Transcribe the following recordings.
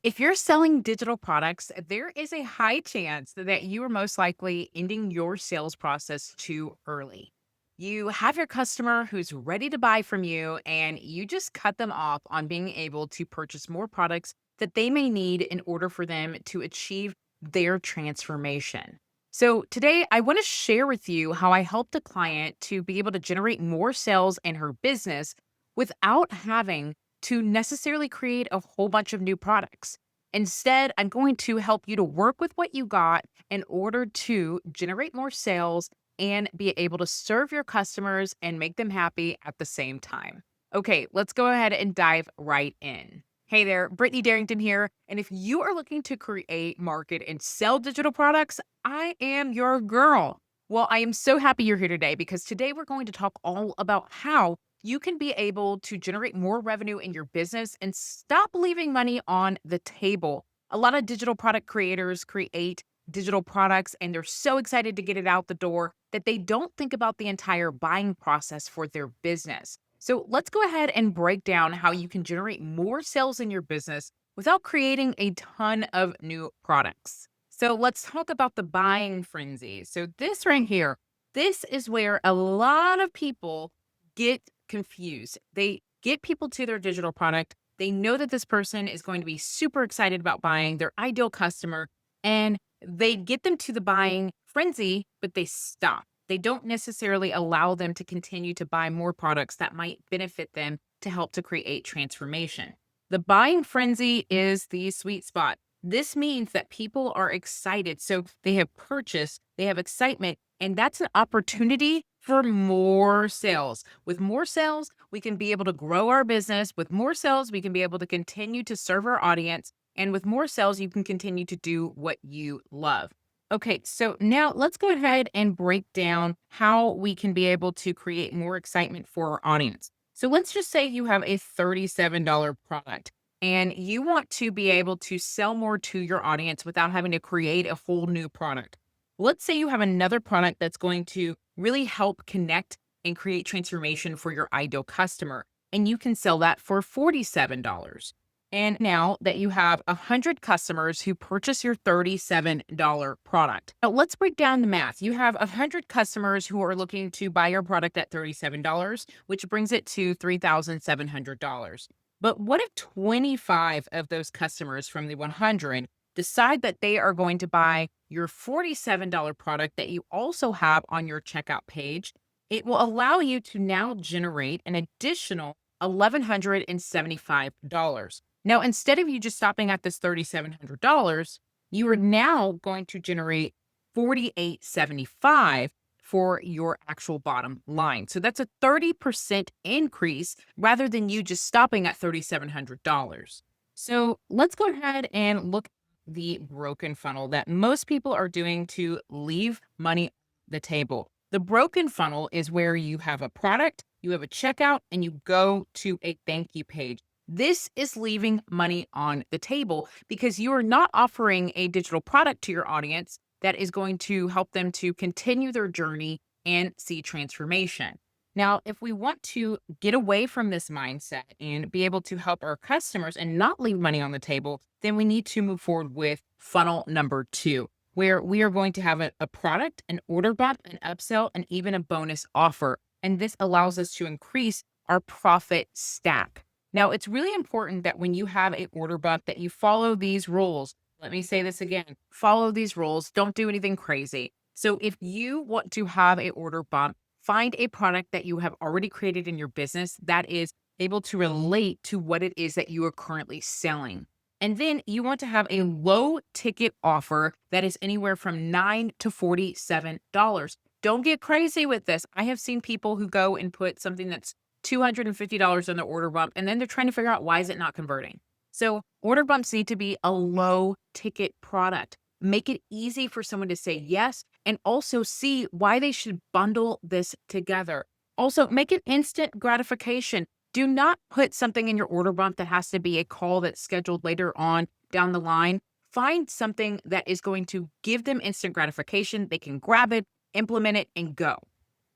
If you're selling digital products, there is a high chance that you are most likely ending your sales process too early. You have your customer who's ready to buy from you, and you just cut them off on being able to purchase more products that they may need in order for them to achieve their transformation. So, today I want to share with you how I helped a client to be able to generate more sales in her business without having to necessarily create a whole bunch of new products. Instead, I'm going to help you to work with what you got in order to generate more sales and be able to serve your customers and make them happy at the same time. Okay, let's go ahead and dive right in. Hey there, Brittany Darrington here. And if you are looking to create, market, and sell digital products, I am your girl. Well, I am so happy you're here today because today we're going to talk all about how you can be able to generate more revenue in your business and stop leaving money on the table. A lot of digital product creators create digital products and they're so excited to get it out the door that they don't think about the entire buying process for their business. So let's go ahead and break down how you can generate more sales in your business without creating a ton of new products. So let's talk about the buying frenzy. So this right here, this is where a lot of people get confused. They get people to their digital product. They know that this person is going to be super excited about buying their ideal customer, and they get them to the buying frenzy, but they stop. They don't necessarily allow them to continue to buy more products that might benefit them to help to create transformation. The buying frenzy is the sweet spot. This means that people are excited. So they have purchased, they have excitement, and that's an opportunity for more sales. With more sales, we can be able to grow our business. With more sales, we can be able to continue to serve our audience. And with more sales, you can continue to do what you love. Okay, so now let's go ahead and break down how we can be able to create more excitement for our audience. So let's just say you have a $37 product and you want to be able to sell more to your audience without having to create a whole new product. Let's say you have another product that's going to really help connect and create transformation for your ideal customer, and you can sell that for $47. And now that you have 100 customers who purchase your $37 product. Now let's break down the math. You have 100 customers who are looking to buy your product at $37, which brings it to $3,700. But what if 25 of those customers from the 100 decide that they are going to buy your $47 product that you also have on your checkout page? It will allow you to now generate an additional $1,175. Now, instead of you just stopping at this $3,700, you are now going to generate $4,875 for your actual bottom line. So that's a 30% increase rather than you just stopping at $3,700. So let's go ahead and look at the broken funnel that most people are doing to leave money on the table. The broken funnel is where you have a product, you have a checkout, and you go to a thank you page. This is leaving money on the table because you are not offering a digital product to your audience that is going to help them to continue their journey and see transformation. Now, if we want to get away from this mindset and be able to help our customers and not leave money on the table, then we need to move forward with funnel number 2, where we are going to have a product, an order bump, an upsell, and even a bonus offer. And this allows us to increase our profit stack. Now, it's really important that when you have a order bump that you follow these rules. Let me say this again. Follow these rules. Don't do anything crazy. So if you want to have a order bump, find a product that you have already created in your business that is able to relate to what it is that you are currently selling. And then you want to have a low ticket offer that is anywhere from $9 to $47. Don't get crazy with this. I have seen people who go and put something that's $250 on the order bump, and then they're trying to figure out why is it not converting. So order bumps need to be a low ticket product. Make it easy for someone to say yes, and also see why they should bundle this together. Also, make it instant gratification. Do not put something in your order bump that has to be a call that's scheduled later on down the line. Find something that is going to give them instant gratification. They can grab it, implement it, and go.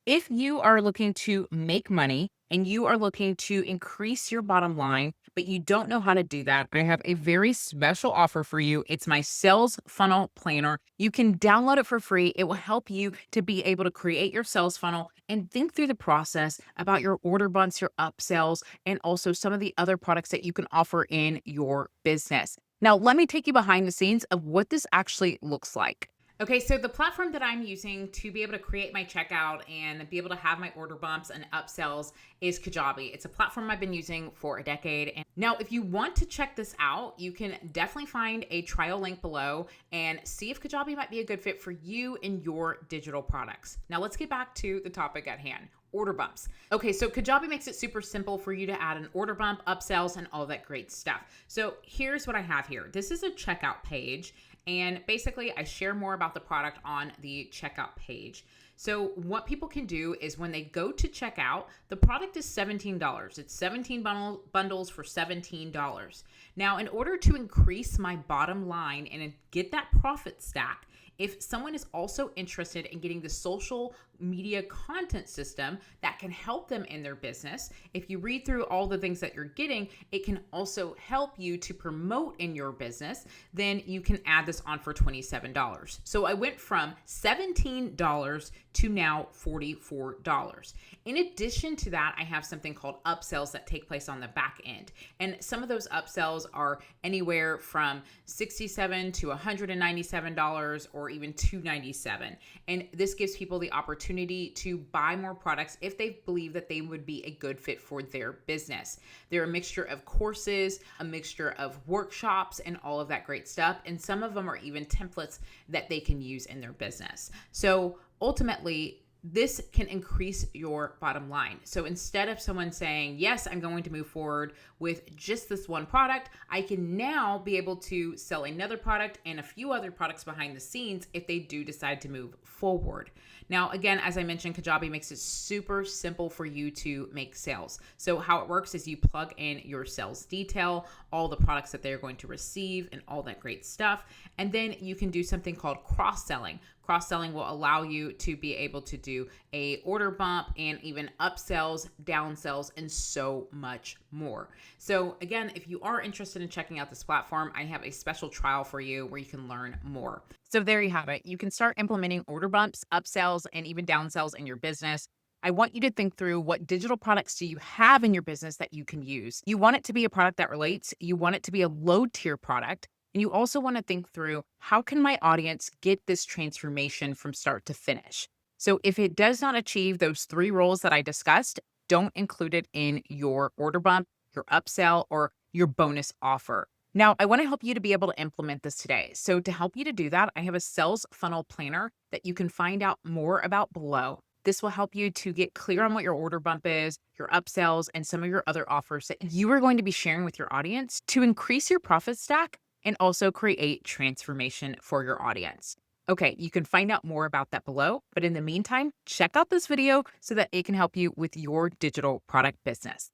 If you are looking to make money and you are looking to increase your bottom line, but you don't know how to do that, I have a very special offer for you. It's my sales funnel planner. You can download it for free. It will help you to be able to create your sales funnel and think through the process about your order bumps, your upsells, and also some of the other products that you can offer in your business. Now, let me take you behind the scenes of what this actually looks like. Okay, so the platform that I'm using to be able to create my checkout and be able to have my order bumps and upsells is Kajabi. It's a platform I've been using for a decade. And now, if you want to check this out, you can definitely find a trial link below and see if Kajabi might be a good fit for you and your digital products. Now, let's get back to the topic at hand. Order bumps. Okay, so Kajabi makes it super simple for you to add an order bump, upsells, and all that great stuff. So here's what I have here. This is a checkout page. And basically, I share more about the product on the checkout page. So what people can do is when they go to checkout, the product is $17. It's 17 bundles for $17. Now, in order to increase my bottom line and get that profit stack, if someone is also interested in getting the social media content system that can help them in their business, if you read through all the things that you're getting, it can also help you to promote in your business, then you can add this on for $27. So I went from $17 to now $44. In addition to that, I have something called upsells that take place on the back end. And some of those upsells are anywhere from $67 to $197 or even $297. And this gives people the opportunity to buy more products if they believe that they would be a good fit for their business. They're a mixture of courses, a mixture of workshops, and all of that great stuff. And some of them are even templates that they can use in their business. So ultimately, this can increase your bottom line. So instead of someone saying, yes, I'm going to move forward with just this one product, I can now be able to sell another product and a few other products behind the scenes if they do decide to move forward. Now, again, as I mentioned, Kajabi makes it super simple for you to make sales. So how it works is you plug in your sales detail, all the products that they're going to receive and all that great stuff. And then you can do something called cross-selling. Cross-selling will allow you to be able to do a order bump and even upsells, downsells, and so much more. So again, if you are interested in checking out this platform, I have a special trial for you where you can learn more. So there you have it. You can start implementing order bumps, upsells, and even downsells in your business. I want you to think through what digital products do you have in your business that you can use. You want it to be a product that relates. You want it to be a low tier product. And you also want to think through, how can my audience get this transformation from start to finish? So if it does not achieve those 3 roles that I discussed, don't include it in your order bump, your upsell, or your bonus offer. Now, I want to help you to be able to implement this today. So to help you to do that, I have a sales funnel planner that you can find out more about below. This will help you to get clear on what your order bump is, your upsells, and some of your other offers that you are going to be sharing with your audience to increase your profit stack and also create transformation for your audience. Okay, you can find out more about that below, but in the meantime, check out this video so that it can help you with your digital product business.